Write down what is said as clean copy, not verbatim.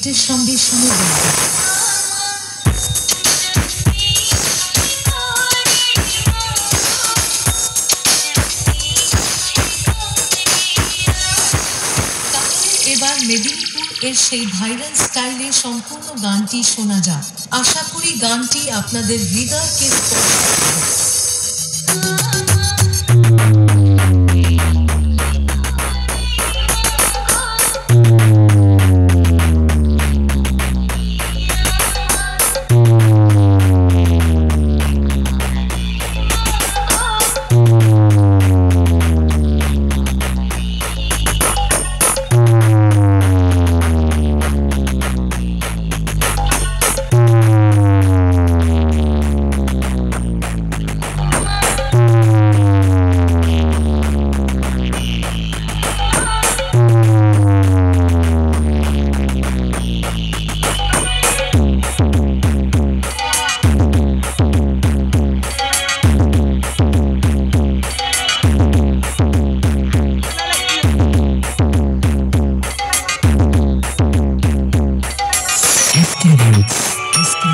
চিত্রের সঙ্গে শুনে দেখবে। এবার মেদিনীপুর এর সেই ভাইরাল স্টাইলে সম্পূর্ণ গানটি শোনা যাক। আশা করি গানটি আপনাদের হৃদয়কে স্পর্শ করবে।